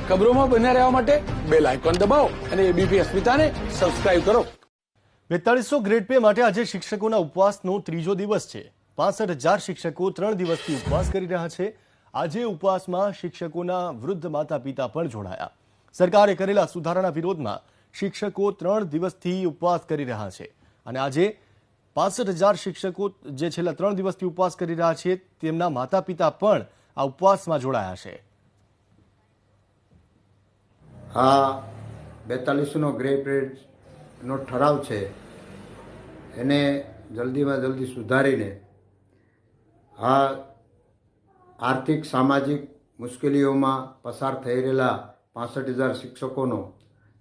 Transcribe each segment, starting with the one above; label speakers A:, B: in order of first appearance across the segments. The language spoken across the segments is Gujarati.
A: ખબરોમાં બન્યા રહેવા માટે બેલ આઇકોન દબાવો અને એબીપી અસ્મિતાને સબસ્ક્રાઇબ કરો।
B: 4200 ગ્રેડ પે માટે આજે શિક્ષકોના ઉપવાસનો ત્રીજો દિવસ છે। 65,000 શિક્ષકો 3 દિવસથી ઉપવાસ કરી રહ્યા છે। આજે ઉપવાસમાં શિક્ષકોના વૃદ્ધ માતા પિતા પણ જોડાયા। સરકારે કરેલા સુધારાના વિરોધમાં શિક્ષકો 3 દિવસથી ઉપવાસ કરી રહ્યા છે અને આજે 65,000 શિક્ષકો જે છેલ્લા 3 દિવસથી ઉપવાસ કરી રહ્યા છે તેમના માતા પિતા પણ આ ઉપવાસમાં જોડાયા છે।
C: આ 4200નો ગ્રે પેનો ઠરાવ છે એને જલ્દીમાં જલ્દી સુધારીને આ આર્થિક સામાજિક મુશ્કેલીઓમાં પસાર થઈ રહેલા 65,000 શિક્ષકોનો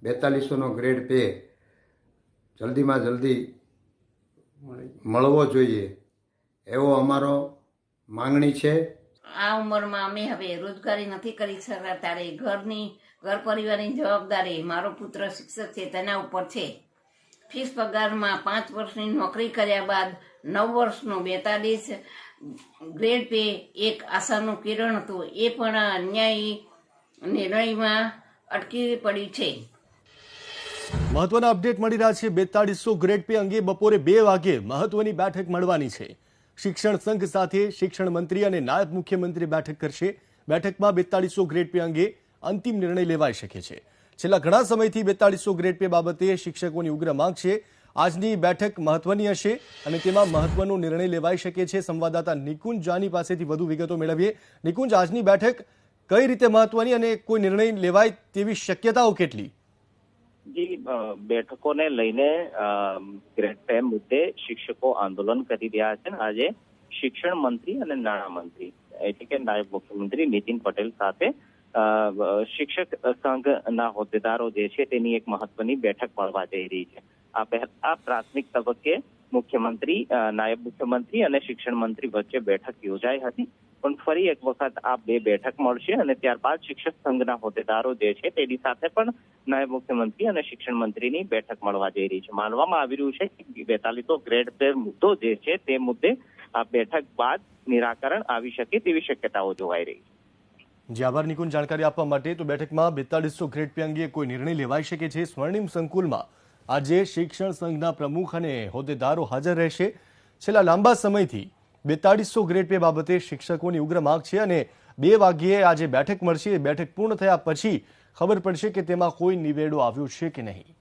C: 4200નો ગ્રેડ પે જલ્દીમાં જલ્દી મળવો જોઈએ એવો અમારો માંગણી છે।
D: આ ઉંમરમાં અમે હવે રોજગારી નથી કરી શકતા ત્યારે ઘર પરિવારની જવાબદારી મારો પુત્ર શિક્ષક છે તેના ઉપર છે। ફિક્સ પગારમાં 5 વર્ષની નોકરી કર્યા બાદ 9 વર્ષનો 42 ગ્રેડ પે એક આશાનું કિરણ હતું, એ પણ અન્યાયી નિર્ણયમાં અટકી પડી છે।
B: મહત્વના અપડેટ મળી રહ્યા છે। 4200 ગ્રેડ પે અંગે બપોરે 2 વાગે મહત્વની બેઠક મળવાની છે। શિક્ષણ સંઘ સાથે શિક્ષણ મંત્રી અને નાયબ મુખ્યમંત્રી બેઠક કરશે। બેઠકમાં 4200 ગ્રેડ પે અંગે અંતિમ નિર્ણય લેવાઈ શકે છે। છેલ્લા ઘણા સમયથી 4200 ગ્રેડ પે બાબતે શિક્ષકોની ઉગ્ર માંગ છે। આજની બેઠક મહત્વની હશે અને તેમાં મહત્વનો નિર્ણય લેવાઈ શકે છે। સંવાદદાતા નિકુંજ જાની પાસેથી વધુ વિગતો મેળવીએ। નિકુંજ, આજની બેઠક કઈ રીતે મહત્વની અને કોઈ નિર્ણય લેવાય તેવી શક્યતાઓ કેટલી?
E: જી, બેઠકોને લઈને ગ્રેડ પે મુદ્દે શિક્ષકો આંદોલન કરી રહ્યા છે। આજે શિક્ષણ મંત્રી અને નાણામંત્રી એટલે કે નાયબ મુખ્યમંત્રી નીતિન પટેલ સાથે શિક્ષક સંઘના હોદ્દેદારો જે છે તેની એક મહત્વની બેઠક મળવા જઈ રહી છે। આ પ્રાથમિક તબક્કે મુખ્યમંત્રી, નાયબ મુખ્યમંત્રી અને શિક્ષણ મંત્રી વચ્ચે બેઠક યોજાઈ હતી, પણ ફરી એક વખત આ બે બેઠક મળશે અને ત્યારબાદ શિક્ષક સંઘના હોદ્દેદારો જે છે તેની સાથે પણ નાયબ મુખ્યમંત્રી અને શિક્ષણ મંત્રીની બેઠક મળવા જઈ રહી છે। માનવામાં આવી રહ્યું છે કે 4200 ગ્રેડ પે મુદ્દો જે છે તે મુદ્દે આ બેઠક બાદ નિરાકરણ આવી શકે તેવી શક્યતાઓ જોવાઈ રહી છે।
B: જી, આભાર નિકુંજ જાણકારી આપવા માટે। તો બેઠકમાં 4200 ગ્રેડ પે અંગે કોઈ નિર્ણય લેવાઈ શકે છે। સ્વર્ણિમ સંકુલમાં આજે શિક્ષણ સંઘના પ્રમુખ અને હોદ્દેદારો હાજર રહેશે। છેલ્લા લાંબા સમયથી 4200 ગ્રેડ પે બાબતે શિક્ષકોની ઉગ્ર માંગ છે અને 2 વાગ્યે આજે બેઠક મળશે। બેઠક પૂર્ણ થયા પછી ખબર પડશે કે તેમાં કોઈ નિવેડો આવ્યો છે કે નહીં।